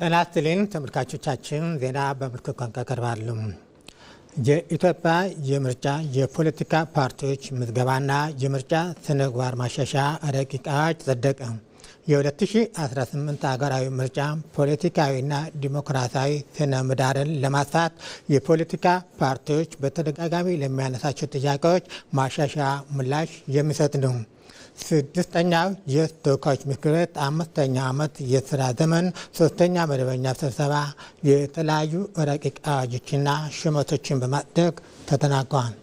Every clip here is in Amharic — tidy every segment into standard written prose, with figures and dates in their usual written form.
ጤና ይስጥልኝ ተመልካቾቻችን፣ ዜና በምልክት ቋንቋ ቀርባሉ። የኢትዮጵያ የምርጫ የፖለቲካ ፓርቲዎች ምዝገባና የምርጫ ስነ ምግባር ማሻሻያ ረቂቅ አዋጅ ጸደቀ። የ2018 ሀገራዊ ምርጫ ፖለቲካዊና ዲሞክራሲያዊ ስነ ምህዳርን ለማስፋት የፖለቲካ ፓርቲዎች በተደጋጋሚ ለሚያነሳቸው ጥያቄዎች ማሻሻያ ምላሽ የሚሰጥ ነው። ስድስተኛው የተወካዮች ምክር ቤት 5ኛ ዓመት የስራ ዘመን 3ኛ መደበኛ ስብሰባ የተለያዩ ረቂቅ አዋጆችና ሹመቶችን በማጽደቅ ተጠናቀዋል።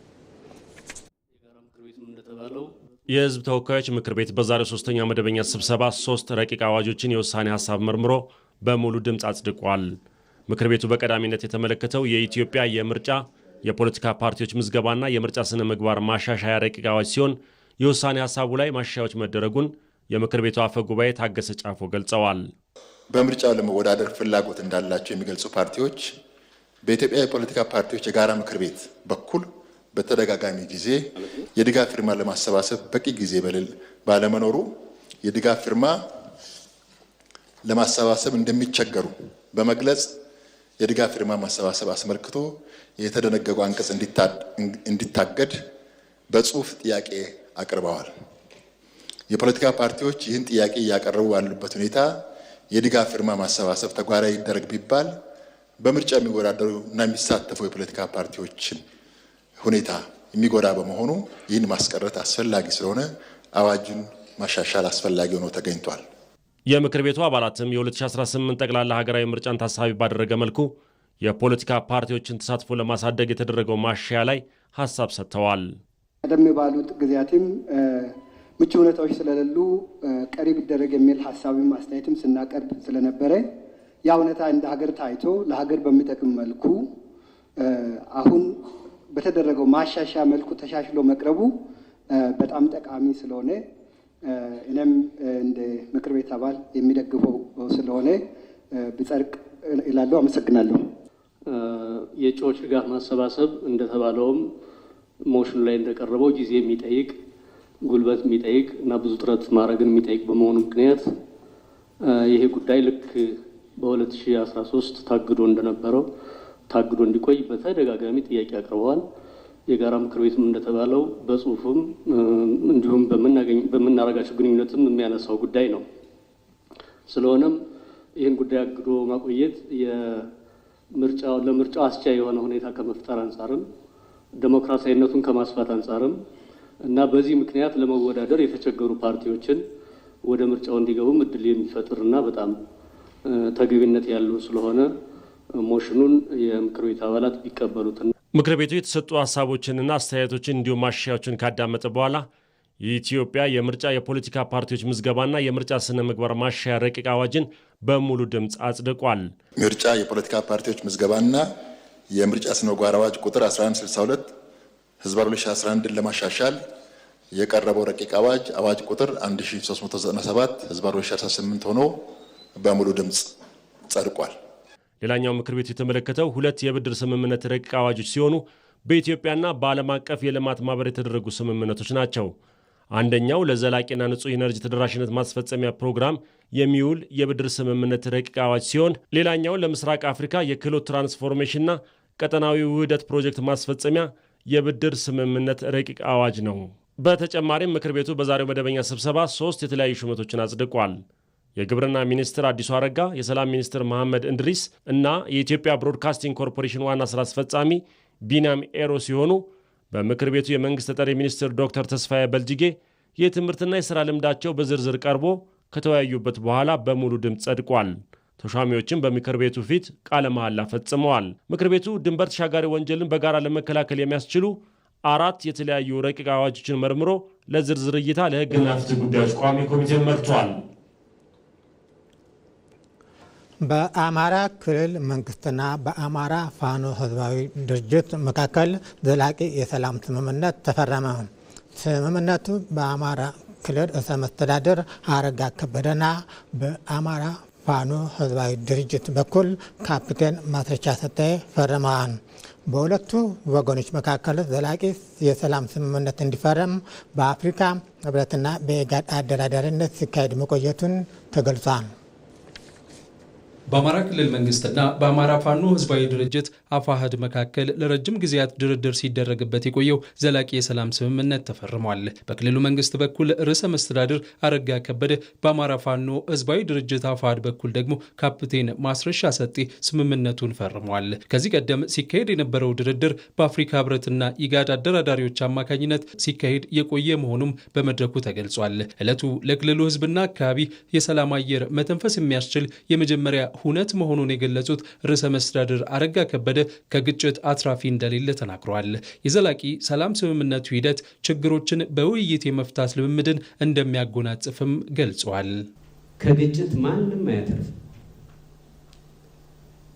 የሕዝብ ተወካዮች ምክር ቤት በዛሬው 3ኛ መደበኛ ስብሰባ 3 ረቂቅ አዋጆችን የውሳኔ ሀሳብ መርምሮ በሙሉ ድምፅ አጽድቋል። ምክር ቤቱ በቀዳሚነት የተመለከተው የኢትዮጵያ የምርጫ የፖለቲካ ፓርቲዎች ምዝገባና የምርጫ ስነ ምግባር ማሻሻያ ረቂቅ አዋጅ ሲሆን የውሳኔ ሀሳቡ ላይ ማሻሻያዎች መደረጉን የምክር ቤቱ አፈ ጉባኤ ታገሰ ጫፎ ገልጸዋል። በምርጫው ለመወዳደር ፍላጎት እንዳላቸው የሚገልጹ ፓርቲዎች በኢትዮጵያ የፖለቲካ ፓርቲዎች የጋራ ምክር ቤት በኩል በተደጋጋሚ ጊዜ የድጋፍ ፊርማ ለማሰባሰብ በቂ ጊዜ ባለመኖሩ የድጋፍ ፊርማ ለማሰባሰብ እንደሚቸገሩ በመግለጽ የድጋፍ ፊርማ ማሰባሰብ አስመልክቶ የተደነገገው አንቀጽ እንዲታገድ በጽሁፍ ጥያቄ አቅርበዋል። የፖለቲካ ፓርቲዎች ይህን ጥያቄ እያቀረቡ ባሉበት ሁኔታ የድጋፍ ፊርማ ማሰባሰብ ተግባራዊ ይደረግ ቢባል በምርጫ የሚወዳደሩ እና የሚሳተፉ የፖለቲካ ፓርቲዎችን ሁኔታ የሚጎዳ በመሆኑ ይህን ማስቀረት አስፈላጊ ስለሆነ አዋጁን ማሻሻል አስፈላጊ ሆኖ ተገኝቷል። የምክር ቤቱ አባላትም የ2018 ጠቅላላ ሀገራዊ ምርጫን ታሳቢ ባደረገ መልኩ የፖለቲካ ፓርቲዎችን ተሳትፎ ለማሳደግ የተደረገው ማሻሻያ ላይ ሀሳብ ሰጥተዋል። ቀደም ባሉት ጊዜያትም ምቹ ሁኔታዎች ስለሌሉ ቀሪ ቢደረግ የሚል ሀሳብም አስተያየትም ስናቀርብ ስለነበረ ያ ሁኔታ እንደ ሀገር ታይቶ ለሀገር በሚጠቅም መልኩ አሁን በተደረገው ማሻሻያ መልኩ ተሻሽሎ መቅረቡ በጣም ጠቃሚ ስለሆነ እኔም እንደ ምክር ቤት አባል የሚደግፈው ስለሆነ ቢጸድቅ እላለሁ። አመሰግናለሁ። የእጩዎች ድጋፍ ማሰባሰብ እንደተባለውም ሞሽኑ ላይ እንደቀረበው ጊዜ የሚጠይቅ ጉልበት የሚጠይቅ እና ብዙ ጥረት ማድረግን የሚጠይቅ በመሆኑ ምክንያት ይሄ ጉዳይ ልክ በ2013 ታግዶ እንደነበረው ታግዶ እንዲቆይ በተደጋጋሚ ጥያቄ አቅርበዋል። የጋራ ምክር ቤትም እንደተባለው በጽሁፍም እንዲሁም በምናረጋቸው ግንኙነትም የሚያነሳው ጉዳይ ነው። ስለሆነም ይህን ጉዳይ አግዶ ማቆየት ለምርጫው አስቻይ የሆነ ሁኔታ ከመፍጠር አንጻርም ዴሞክራሲያዊነቱን ከማስፋት አንጻርም እና በዚህ ምክንያት ለመወዳደር የተቸገሩ ፓርቲዎችን ወደ ምርጫው እንዲገቡም እድል የሚፈጥርና በጣም ተገቢነት ያለው ስለሆነ ሞሽኑን የምክር ቤት አባላት ቢቀበሉትና ምክር ቤቱ የተሰጡ ሀሳቦችንና አስተያየቶችን እንዲሁም ማሻሻያዎችን ካዳመጠ በኋላ የኢትዮጵያ የምርጫ የፖለቲካ ፓርቲዎች ምዝገባና የምርጫ ስነ ምግባር ማሻሻያ ረቂቅ አዋጅን በሙሉ ድምፅ አጽድቋል። ምርጫ የፖለቲካ ፓርቲዎች ምዝገባና የምርጫ ስነ ምግባር አዋጅ ቁጥር 1162 ህዝባዊ 2011 ለማሻሻል የቀረበው ረቂቅ አዋጅ ቁጥር 1397 ህዝባዊ 2018 ሆኖ በሙሉ ድምፅ ጸድቋል። ሌላኛው ምክር ቤቱ የተመለከተው 2 የብድር ስምምነት ረቂቅ አዋጆች ሲሆኑ በኢትዮጵያና በዓለም አቀፍ የልማት ማህበር የተደረጉ ስምምነቶች ናቸው። አንደኛው ለዘላቂና ንጹህ ኢነርጂ ተደራሽነት ማስፈጸሚያ ፕሮግራም የሚውል የብድር ስምምነት ረቂቅ አዋጅ ሲሆን ሌላኛው ለምስራቅ አፍሪካ የክህሎት ትራንስፎርሜሽንና ቀጠናዊ ውህደት ፕሮጀክት ማስፈጸሚያ የብድር ስምምነት ረቂቅ አዋጅ ነው። በተጨማሪም ምክር ቤቱ በዛሬው መደበኛ ስብሰባ 3 የተለያዩ ሹመቶችን አጽድቋል። የግብርና ሚኒስትር አዲሱ አረጋ፣ የሰላም ሚኒስትር መሐመድ እንድሪስ እና የኢትዮጵያ ብሮድካስቲንግ ኮርፖሬሽን ዋና ስራ አስፈጻሚ ቢንያም ኤሮ ሲሆኑ በምክር ቤቱ የመንግስት ተጠሪ ሚኒስትር ዶክተር ተስፋዬ በልጅጌ የትምህርትና የሥራ ልምዳቸው በዝርዝር ቀርቦ ከተወያዩበት በኋላ በሙሉ ድምፅ ጸድቋል። ተሿሚዎችም በምክር ቤቱ ፊት ቃለ መሐላ ፈጽመዋል። ምክር ቤቱ ድንበር ተሻጋሪ ወንጀልን በጋራ ለመከላከል የሚያስችሉ 4 የተለያዩ ረቂቅ አዋጆችን መርምሮ ለዝርዝር እይታ ለሕግና ፍትህ ጉዳዮች ቋሚ ኮሚቴ መርቷል። በአማራ ክልል መንግስትና በአማራ ፋኖ ህዝባዊ ድርጅት መካከል ዘላቂ የሰላም ስምምነት ተፈረመ። ስምምነቱ በአማራ ክልል ርዕሰ መስተዳድር አረጋ ከበደና በአማራ ፋኖ ህዝባዊ ድርጅት በኩል ካፒቴን ማስረቻ ሰጠኝ ፈርመዋል። በሁለቱ ወገኖች መካከል ዘላቂ የሰላም ስምምነት እንዲፈረም በአፍሪካ ህብረትና በኢጋድ አደራዳሪነት ሲካሄድ መቆየቱን ተገልጿል። በአማራ ክልል መንግስትና በአማራ ፋኖ ህዝባዊ ድርጅት አፋሕድ መካከል ለረጅም ጊዜያት ድርድር ሲደረግበት የቆየው ዘላቂ የሰላም ስምምነት ተፈርሟል። በክልሉ መንግስት በኩል ርዕሰ መስተዳድር አረጋ ከበደ፣ በአማራ ፋኖ ህዝባዊ ድርጅት አፋሕድ በኩል ደግሞ ካፕቴን ማስረሻ ሰጤ ስምምነቱን ፈርሟል። ከዚህ ቀደም ሲካሄድ የነበረው ድርድር በአፍሪካ ህብረትና ኢጋድ አደራዳሪዎች አማካኝነት ሲካሄድ የቆየ መሆኑም በመድረኩ ተገልጿል። ዕለቱ ለክልሉ ህዝብና አካባቢ የሰላም አየር መተንፈስ የሚያስችል የመጀመሪያ ሁነት መሆኑን የገለጹት ርዕሰ መስተዳድር አረጋ ከበደ ከግጭት አትራፊ እንደሌለ ተናግረዋል። የዘላቂ ሰላም ስምምነቱ ሂደት ችግሮችን በውይይት የመፍታት ልምምድን እንደሚያጎናጽፍም ገልጸዋል። ከግጭት ማንም አያተርፍ።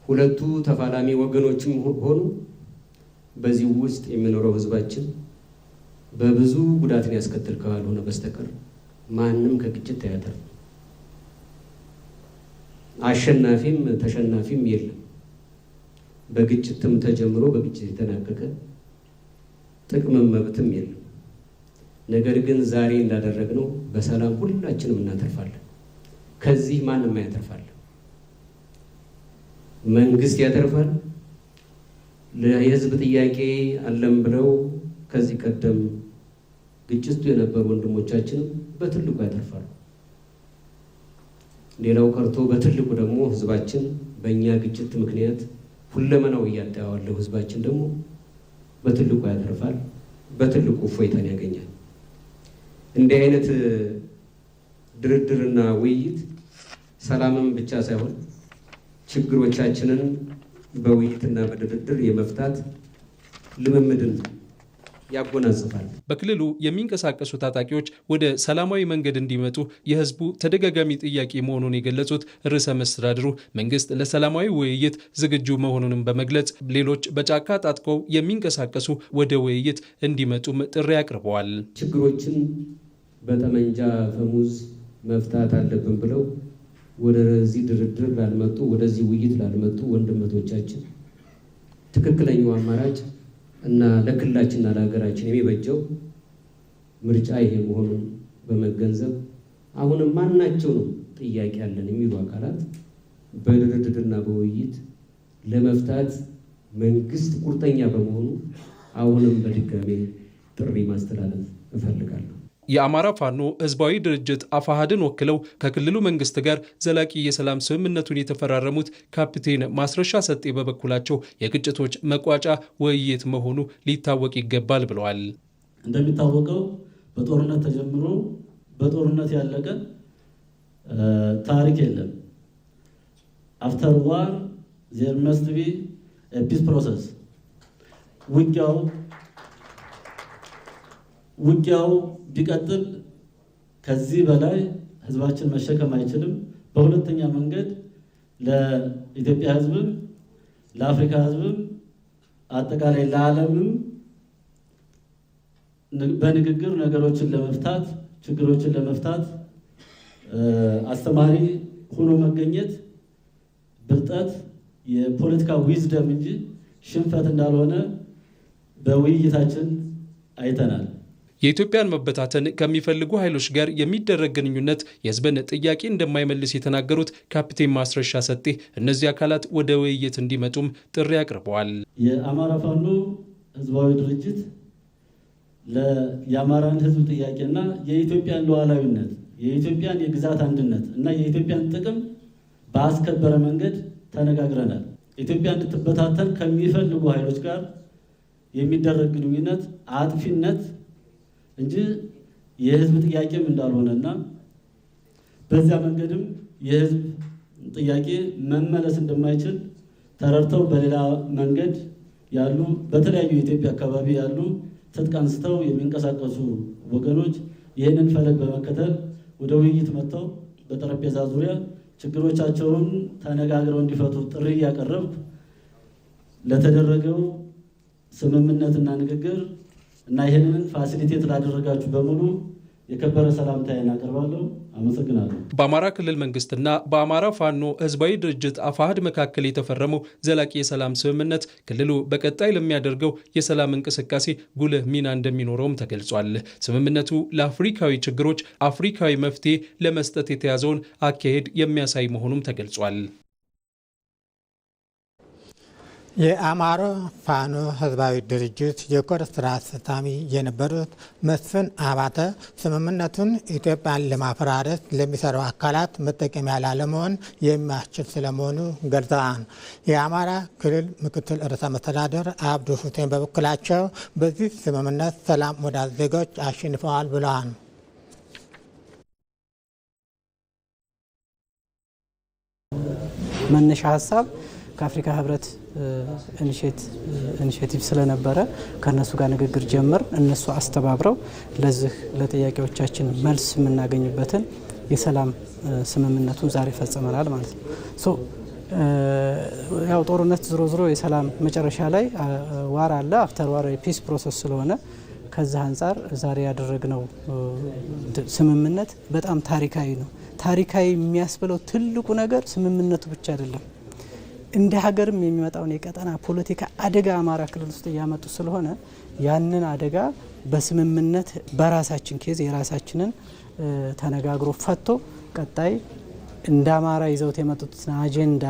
ሁለቱ ተፋላሚ ወገኖችም ሆኑ በዚህ ውስጥ የሚኖረው ህዝባችን በብዙ ጉዳትን ያስከትል ካልሆነ በስተቀር ማንም ከግጭት አያተርፍ። አሸናፊም ተሸናፊም የለም። በግጭትም ተጀምሮ በግጭት የተናቀቀ ጥቅምም መብትም የለም። ነገር ግን ዛሬ እንዳደረግነው በሰላም ሁላችንም እናተርፋለን። ከዚህ ማንም ያተርፋል። መንግስት ያተርፋል። ለህዝብ ጥያቄ አለም ብለው ከዚህ ቀደም ግጭቱ የነበሩ ወንድሞቻችን በትልቁ ያተርፋሉ። ሌላው ቀርቶ በትልቁ ደግሞ ህዝባችን በእኛ ግጭት ምክንያት ሁለመናው እያጣዋለው ህዝባችን ደግሞ በትልቁ ያተርፋል፣ በትልቁ እፎይታን ያገኛል። እንዲህ አይነት ድርድርና ውይይት ሰላምን ብቻ ሳይሆን ችግሮቻችንን በውይይትና በድርድር የመፍታት ልምምድን ያጎናጽፋል። በክልሉ የሚንቀሳቀሱ ታጣቂዎች ወደ ሰላማዊ መንገድ እንዲመጡ የህዝቡ ተደጋጋሚ ጥያቄ መሆኑን የገለጹት ርዕሰ መስተዳድሩ መንግስት ለሰላማዊ ውይይት ዝግጁ መሆኑንም በመግለጽ ሌሎች በጫካ ታጥቀው የሚንቀሳቀሱ ወደ ውይይት እንዲመጡም ጥሪ አቅርበዋል። ችግሮችን በጠመንጃ ፈሙዝ መፍታት አለብን ብለው ወደዚህ ድርድር ላልመጡ፣ ወደዚህ ውይይት ላልመጡ ወንድሞቻችን ትክክለኛው አማራጭ እና ለክልላችንና ለሀገራችን የሚበጀው ምርጫ ይሄ መሆኑን በመገንዘብ አሁንም ማናቸውንም ጥያቄ ያለን የሚሉ አካላት በድርድርና በውይይት ለመፍታት መንግስት ቁርጠኛ በመሆኑ አሁንም በድጋሜ ጥሪ ማስተላለፍ እፈልጋለሁ። የአማራ ፋኖ ህዝባዊ ድርጅት አፋሕድን ወክለው ከክልሉ መንግስት ጋር ዘላቂ የሰላም ስምምነቱን የተፈራረሙት ካፕቴን ማስረሻ ሰጤ በበኩላቸው የግጭቶች መቋጫ ውይይት መሆኑ ሊታወቅ ይገባል ብለዋል። እንደሚታወቀው በጦርነት ተጀምሮ በጦርነት ያለቀ ታሪክ የለም። አፍተር ዋር ዜር መስት ቢ ኤ ፒስ ፕሮሰስ። ውጊያው ቢቀጥል ከዚህ በላይ ህዝባችን መሸከም አይችልም። በሁለተኛ መንገድ ለኢትዮጵያ ህዝብም ለአፍሪካ ህዝብም አጠቃላይ ለዓለምም በንግግር ነገሮችን ለመፍታት ችግሮችን ለመፍታት አስተማሪ ሆኖ መገኘት ብልጠት የፖለቲካ ዊዝደም እንጂ ሽንፈት እንዳልሆነ በውይይታችን አይተናል። የኢትዮጵያን መበታተን ከሚፈልጉ ኃይሎች ጋር የሚደረግ ግንኙነት የህዝብን ጥያቄ እንደማይመልስ የተናገሩት ካፕቴን ማስረሻ ሰጤ እነዚህ አካላት ወደ ውይይት እንዲመጡም ጥሪ አቅርበዋል። የአማራ ፋኖ ህዝባዊ ድርጅት የአማራን ህዝብ ጥያቄና የኢትዮጵያን ሉዓላዊነት፣ የኢትዮጵያን የግዛት አንድነት እና የኢትዮጵያን ጥቅም በአስከበረ መንገድ ተነጋግረናል። ኢትዮጵያ እንድትበታተን ከሚፈልጉ ኃይሎች ጋር የሚደረግ ግንኙነት አጥፊነት እንጂ የህዝብ ጥያቄም እንዳልሆነና በዚያ መንገድም የህዝብ ጥያቄ መመለስ እንደማይችል ተረድተው በሌላ መንገድ ያሉ በተለያዩ የኢትዮጵያ አካባቢ ያሉ ትጥቅ አንስተው የሚንቀሳቀሱ ወገኖች ይህንን ፈለግ በመከተል ወደ ውይይት መጥተው በጠረጴዛ ዙሪያ ችግሮቻቸውን ተነጋግረው እንዲፈቱ ጥሪ እያቀረብኩ ለተደረገው ስምምነትና ንግግር እና ይህንን ፋሲሊቴት ላደረጋችሁ በሙሉ የከበረ ሰላምታዬን አቀርባለሁ። አመሰግናለሁ። በአማራ ክልል መንግስትና በአማራ ፋኖ ህዝባዊ ድርጅት አፋሕድ መካከል የተፈረመው ዘላቂ የሰላም ስምምነት ክልሉ በቀጣይ ለሚያደርገው የሰላም እንቅስቃሴ ጉልህ ሚና እንደሚኖረውም ተገልጿል። ስምምነቱ ለአፍሪካዊ ችግሮች አፍሪካዊ መፍትሄ ለመስጠት የተያዘውን አካሄድ የሚያሳይ መሆኑም ተገልጿል። የአማራ ፋኖ ህዝባዊ ድርጅት የኮር ስራ አስፈጻሚ የነበሩት መስፍን አባተ ስምምነቱን ኢትዮጵያን ለማፈራረስ ለሚሰሩ አካላት መጠቀሚያ ላለመሆን የሚያስችል ስለመሆኑ ገልጸዋል። የአማራ ክልል ምክትል ርዕሰ መስተዳድር አብዱ ሁሴን በበኩላቸው በዚህ ስምምነት ሰላም ወዳድ ዜጎች አሸንፈዋል ብለዋል። መነሻ ሀሳብ ከአፍሪካ ህብረት ኢኒሼቲቭ ስለነበረ ከነሱ ጋር ንግግር ጀመር። እነሱ አስተባብረው ለዚህ ለጥያቄዎቻችን መልስ የምናገኝበትን የሰላም ስምምነቱን ዛሬ ፈጽመናል ማለት ነው። ያው ጦርነት ዝሮ የሰላም መጨረሻ ላይ ዋር አለ። አፍተር ዋር የፒስ ፕሮሰስ ስለሆነ ከዛ አንፃር ዛሬ ያደረግነው ስምምነት በጣም ታሪካዊ ነው። ታሪካዊ የሚያስብለው ትልቁ ነገር ስምምነቱ ብቻ አይደለም። እንደ ሀገርም የሚመጣውን የቀጠና ፖለቲካ አደጋ አማራ ክልል ውስጥ እያመጡ ስለሆነ ያንን አደጋ በስምምነት በራሳችን ኬዝ የራሳችንን ተነጋግሮ ፈቶ ቀጣይ እንደ አማራ ይዘውት የመጡትን አጀንዳ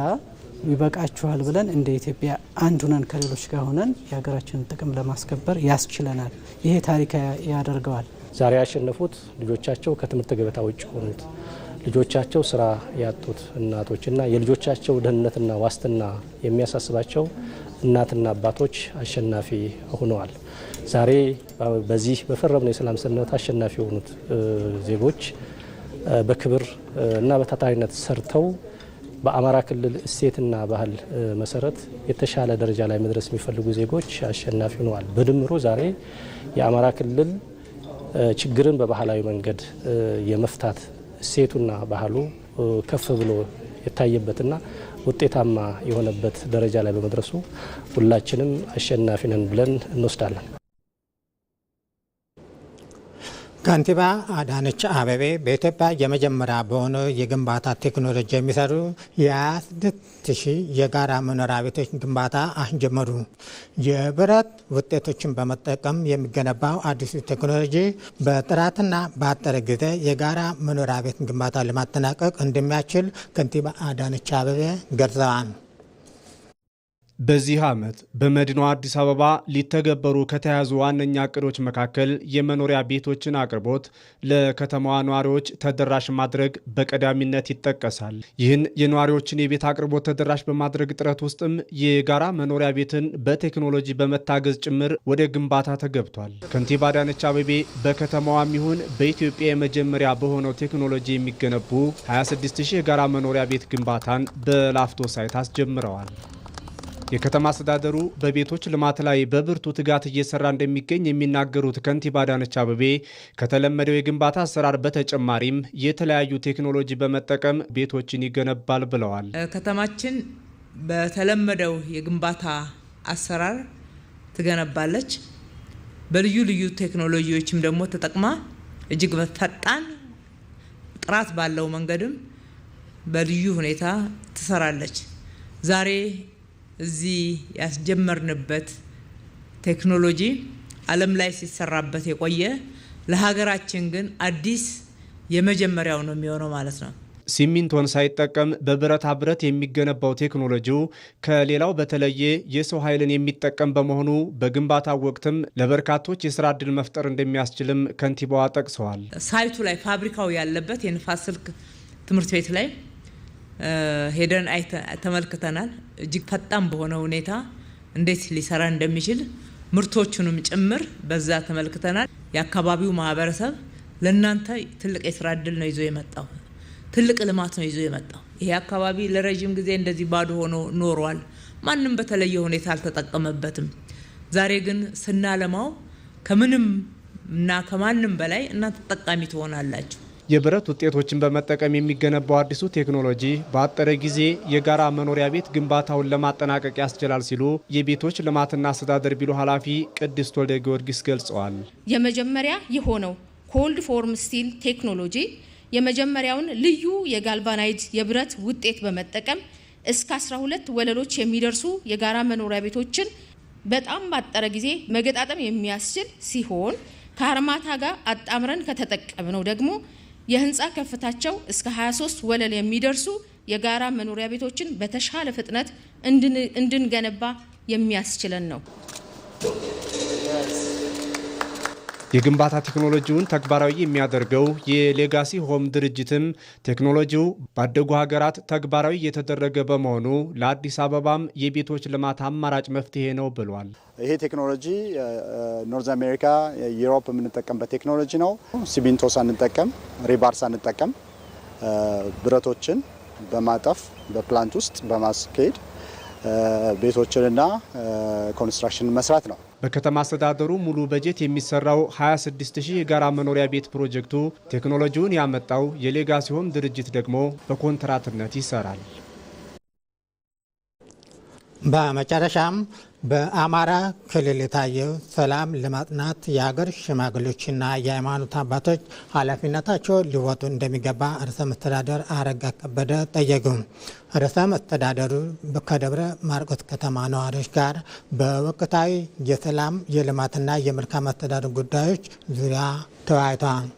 ይበቃችኋል ብለን እንደ ኢትዮጵያ አንድ ሆነን ከሌሎች ጋር ሆነን የሀገራችንን ጥቅም ለማስከበር ያስችለናል። ይሄ ታሪክ ያደርገዋል። ዛሬ ያሸነፉት ልጆቻቸው ከትምህርት ገበታ ውጭ ሆኑት ልጆቻቸው ስራ ያጡት እናቶችና የልጆቻቸው ደህንነትና ዋስትና የሚያሳስባቸው እናትና አባቶች አሸናፊ ሆነዋል። ዛሬ በዚህ በፈረምነው የሰላም ስምምነት አሸናፊ የሆኑት ዜጎች በክብር እና በታታሪነት ሰርተው በአማራ ክልል እሴትና ባህል መሰረት የተሻለ ደረጃ ላይ መድረስ የሚፈልጉ ዜጎች አሸናፊ ሆነዋል። በድምሩ ዛሬ የአማራ ክልል ችግርን በባህላዊ መንገድ የመፍታት እሴቱና ባህሉ ከፍ ብሎ የታየበትና ውጤታማ የሆነበት ደረጃ ላይ በመድረሱ ሁላችንም አሸናፊ ነን ብለን እንወስዳለን። ከንቲባ አዳነች አቤቤ በኢትዮጵያ የመጀመሪያ በሆነው የግንባታ ቴክኖሎጂ የሚሰሩ የ26,000 የጋራ መኖሪያ ቤቶች ግንባታ አስጀመሩ። የብረት ውጤቶችን በመጠቀም የሚገነባው አዲሱ ቴክኖሎጂ በጥራትና በአጠረ ጊዜ የጋራ መኖሪያ ቤት ግንባታ ለማጠናቀቅ እንደሚያስችል ከንቲባ አዳነች አቤቤ ገልጸዋል። በዚህ ዓመት በመዲናዋ አዲስ አበባ ሊተገበሩ ከተያዙ ዋነኛ እቅዶች መካከል የመኖሪያ ቤቶችን አቅርቦት ለከተማዋ ነዋሪዎች ተደራሽ ማድረግ በቀዳሚነት ይጠቀሳል። ይህን የነዋሪዎችን የቤት አቅርቦት ተደራሽ በማድረግ ጥረት ውስጥም የጋራ መኖሪያ ቤትን በቴክኖሎጂ በመታገዝ ጭምር ወደ ግንባታ ተገብቷል። ከንቲባ አዳነች አቤቤ በከተማዋም ይሁን በኢትዮጵያ የመጀመሪያ በሆነው ቴክኖሎጂ የሚገነቡ 26,000 የጋራ መኖሪያ ቤት ግንባታን በላፍቶ ሳይት አስጀምረዋል። የከተማ አስተዳደሩ በቤቶች ልማት ላይ በብርቱ ትጋት እየሰራ እንደሚገኝ የሚናገሩት ከንቲባ አዳነች አቤቤ ከተለመደው የግንባታ አሰራር በተጨማሪም የተለያዩ ቴክኖሎጂ በመጠቀም ቤቶችን ይገነባል ብለዋል። ከተማችን በተለመደው የግንባታ አሰራር ትገነባለች። በልዩ ልዩ ቴክኖሎጂዎችም ደግሞ ተጠቅማ እጅግ ፈጣን ጥራት ባለው መንገድም በልዩ ሁኔታ ትሰራለች። ዛሬ እዚህ ያስጀመርንበት ቴክኖሎጂ ዓለም ላይ ሲሰራበት የቆየ ለሀገራችን ግን አዲስ የመጀመሪያው ነው የሚሆነው ማለት ነው። ሲሚንቶን ሳይጠቀም በብረታ ብረት የሚገነባው ቴክኖሎጂው ከሌላው በተለየ የሰው ኃይልን የሚጠቀም በመሆኑ በግንባታው ወቅትም ለበርካቶች የስራ ዕድል መፍጠር እንደሚያስችልም ከንቲባዋ ጠቅሰዋል። ሳይቱ ላይ ፋብሪካው ያለበት የንፋስ ስልክ ትምህርት ቤት ላይ ሄደን ተመልክተናል። እጅግ ፈጣን በሆነ ሁኔታ እንዴት ሊሰራ እንደሚችል ምርቶቹንም ጭምር በዛ ተመልክተናል። የአካባቢው ማህበረሰብ ለናንተ ትልቅ የስራ ዕድል ነው ይዞ የመጣው፣ ትልቅ ልማት ነው ይዞ የመጣው። ይሄ አካባቢ ለረጅም ጊዜ እንደዚህ ባዶ ሆኖ ኖሯል። ማንም በተለየ ሁኔታ አልተጠቀመበትም። ዛሬ ግን ስናለማው ከምንም እና ከማንም በላይ እናንተ ተጠቃሚ ትሆናላችሁ። የብረት ውጤቶችን በመጠቀም የሚገነባው አዲሱ ቴክኖሎጂ በአጠረ ጊዜ የጋራ መኖሪያ ቤት ግንባታውን ለማጠናቀቅ ያስችላል ሲሉ የቤቶች ልማትና አስተዳደር ቢሮ ኃላፊ ቅድስት ወልደ ጊዮርጊስ ገልጸዋል። የመጀመሪያ የሆነው ኮልድ ፎርም ስቲል ቴክኖሎጂ የመጀመሪያውን ልዩ የጋልቫናይድ የብረት ውጤት በመጠቀም እስከ 12 ወለሎች የሚደርሱ የጋራ መኖሪያ ቤቶችን በጣም ባጠረ ጊዜ መገጣጠም የሚያስችል ሲሆን ከአርማታ ጋር አጣምረን ከተጠቀምነው ደግሞ የህንፃ ከፍታቸው እስከ 23 ወለል የሚደርሱ የጋራ መኖሪያ ቤቶችን በተሻለ ፍጥነት እንድንገነባ የሚያስችለን ነው። የግንባታ ቴክኖሎጂውን ተግባራዊ የሚያደርገው የሌጋሲ ሆም ድርጅትም ቴክኖሎጂው ባደጉ ሀገራት ተግባራዊ እየተደረገ በመሆኑ ለአዲስ አበባም የቤቶች ልማት አማራጭ መፍትሄ ነው ብሏል። ይሄ ቴክኖሎጂ ኖርዝ አሜሪካ፣ ዩሮፕ የምንጠቀምበት ቴክኖሎጂ ነው። ሲሚንቶ ሳንጠቀም፣ ሪባር ሳንጠቀም ብረቶችን በማጠፍ በፕላንት ውስጥ በማስኬድ ቤቶችንና ኮንስትራክሽን መስራት ነው። በከተማ አስተዳደሩ ሙሉ በጀት የሚሰራው 26000 የጋራ መኖሪያ ቤት ፕሮጀክቱ ቴክኖሎጂውን ያመጣው የሌጋሲ ሆም ድርጅት ደግሞ በኮንትራትነት ይሰራል። በመጨረሻም በአማራ ክልል የታየው ሰላም ለማጽናት የሀገር ሽማግሌዎችና የሃይማኖት አባቶች ኃላፊነታቸውን ሊወጡ እንደሚገባ ርዕሰ መስተዳደር አረጋ ከበደ ጠየቁ። ርዕሰ መስተዳደሩ ከደብረ ማርቆስ ከተማ ነዋሪዎች ጋር በወቅታዊ የሰላም የልማትና የመልካም አስተዳደር ጉዳዮች ዙሪያ ተወያይተዋል።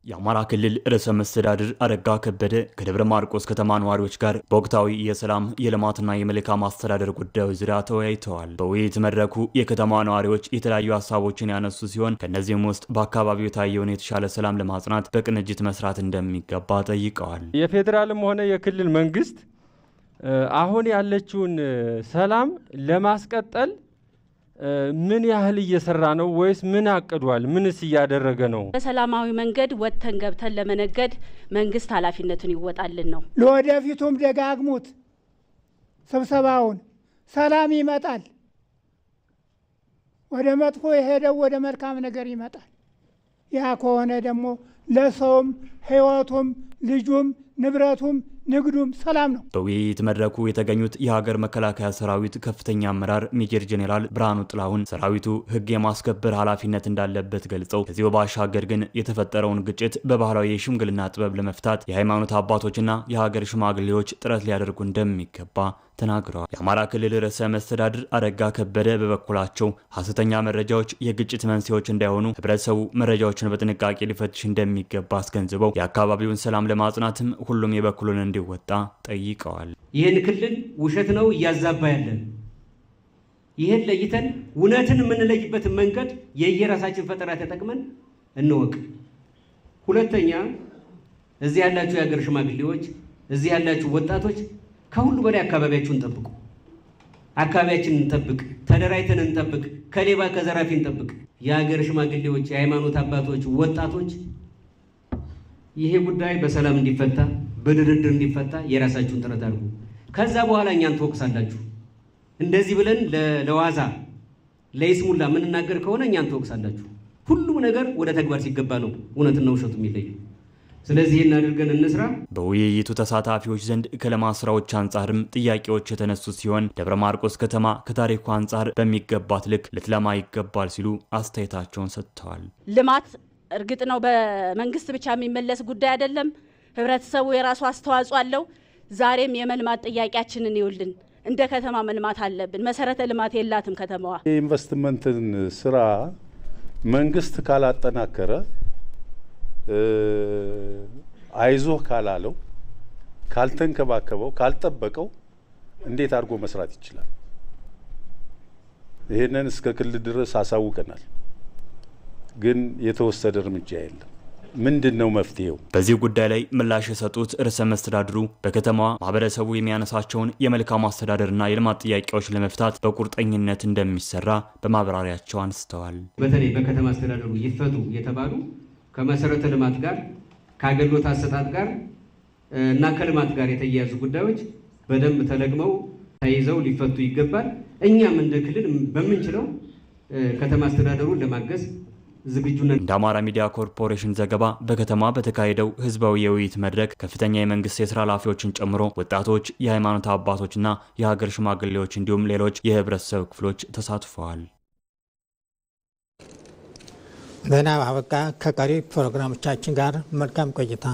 የአማራ ክልል ርዕሰ መስተዳድር አረጋ ከበደ ከደብረ ማርቆስ ከተማ ነዋሪዎች ጋር በወቅታዊ የሰላም የልማትና የመልካም አስተዳደር ጉዳዮች ዙሪያ ተወያይተዋል። በውይይት መድረኩ የከተማ ነዋሪዎች የተለያዩ ሀሳቦችን ያነሱ ሲሆን ከነዚህም ውስጥ በአካባቢው የታየውን የተሻለ ሰላም ለማጽናት በቅንጅት መስራት እንደሚገባ ጠይቀዋል። የፌዴራልም ሆነ የክልል መንግስት አሁን ያለችውን ሰላም ለማስቀጠል ምን ያህል እየሰራ ነው ወይስ ምን አቅዷል? ምንስ እያደረገ ነው? በሰላማዊ መንገድ ወጥተን ገብተን ለመነገድ መንግስት ኃላፊነቱን ይወጣልን ነው። ለወደፊቱም ደጋግሙት ስብሰባውን። ሰላም ይመጣል። ወደ መጥፎ የሄደው ወደ መልካም ነገር ይመጣል። ያ ከሆነ ደግሞ ለሰውም ህይወቱም ልጁም ንብረቱም ንግዱም ሰላም ነው። በውይይት መድረኩ የተገኙት የሀገር መከላከያ ሰራዊት ከፍተኛ አመራር ሜጀር ጄኔራል ብርሃኑ ጥላሁን ሰራዊቱ ህግ የማስከበር ኃላፊነት እንዳለበት ገልጸው ከዚህ ባሻገር ግን የተፈጠረውን ግጭት በባህላዊ የሽምግልና ጥበብ ለመፍታት የሃይማኖት አባቶችና የሀገር ሽማግሌዎች ጥረት ሊያደርጉ እንደሚገባ ተናግረዋል። የአማራ ክልል ርዕሰ መስተዳድር አረጋ ከበደ በበኩላቸው ሐሰተኛ መረጃዎች የግጭት መንስኤዎች እንዳይሆኑ ህብረተሰቡ መረጃዎችን በጥንቃቄ ሊፈትሽ እንደሚገባ አስገንዝበው የአካባቢውን ሰላም ለማጽናትም ሁሉም የበኩሉን እንዲወጣ ጠይቀዋል። ይህን ክልል ውሸት ነው እያዛባ ያለን፣ ይህን ለይተን እውነትን የምንለይበትን መንገድ የየራሳችን ፈጠራ ተጠቅመን እንወቅ። ሁለተኛ እዚህ ያላችሁ የሀገር ሽማግሌዎች፣ እዚህ ያላችሁ ወጣቶች ከሁሉ በላይ አካባቢያችሁን ጠብቁ። አካባቢያችንን እንጠብቅ፣ ተደራጅተን እንጠብቅ፣ ከሌባ ከዘራፊ እንጠብቅ። የሀገር ሽማግሌዎች፣ የሃይማኖት አባቶች፣ ወጣቶች ይሄ ጉዳይ በሰላም እንዲፈታ በድርድር እንዲፈታ የራሳችሁን ጥረት አድርጉ። ከዛ በኋላ እኛን ትወቅሳላችሁ። እንደዚህ ብለን ለዋዛ ለይስሙላ የምንናገር ከሆነ እኛን ትወቅሳላችሁ። ሁሉም ነገር ወደ ተግባር ሲገባ ነው እውነትና ውሸቱ የሚለዩ። ስለዚህ እናድርገን እንስራ። በውይይቱ ተሳታፊዎች ዘንድ ከልማት ስራዎች አንጻርም ጥያቄዎች የተነሱ ሲሆን ደብረ ማርቆስ ከተማ ከታሪኩ አንጻር በሚገባት ልክ ልትለማ ይገባል ሲሉ አስተያየታቸውን ሰጥተዋል። ልማት እርግጥ ነው በመንግስት ብቻ የሚመለስ ጉዳይ አይደለም። ህብረተሰቡ የራሱ አስተዋጽኦ አለው። ዛሬም የመልማት ጥያቄያችንን ይውልን። እንደ ከተማ መልማት አለብን። መሰረተ ልማት የላትም ከተማዋ። የኢንቨስትመንትን ስራ መንግስት ካላጠናከረ አይዞህ ካላለው ካልተንከባከበው ካልጠበቀው እንዴት አድርጎ መስራት ይችላል? ይሄንን እስከ ክልል ድረስ አሳውቀናል፣ ግን የተወሰደ እርምጃ የለም። ምንድነው መፍትሄው? በዚህ ጉዳይ ላይ ምላሽ የሰጡት ርዕሰ መስተዳድሩ በከተማዋ ማህበረሰቡ የሚያነሳቸውን የመልካም አስተዳደርና የልማት ጥያቄዎች ለመፍታት በቁርጠኝነት እንደሚሰራ በማብራሪያቸው አንስተዋል። በተለይ በከተማ አስተዳደሩ ይፈቱ የተባሉ ከመሰረተ ልማት ጋር ከአገልግሎት አሰጣጥ ጋር እና ከልማት ጋር የተያያዙ ጉዳዮች በደንብ ተለግመው ተይዘው ሊፈቱ ይገባል። እኛም እንደ ክልል በምንችለው ከተማ አስተዳደሩን ለማገዝ ዝግጁ ነን። እንደ አማራ ሚዲያ ኮርፖሬሽን ዘገባ በከተማ በተካሄደው ህዝባዊ የውይይት መድረክ ከፍተኛ የመንግስት የስራ ኃላፊዎችን ጨምሮ ወጣቶች፣ የሃይማኖት አባቶችና የሀገር ሽማግሌዎች እንዲሁም ሌሎች የህብረተሰብ ክፍሎች ተሳትፈዋል። ዜና አበቃ። ከቀሪ ፕሮግራሞቻችን ጋር መልካም ቆይታ።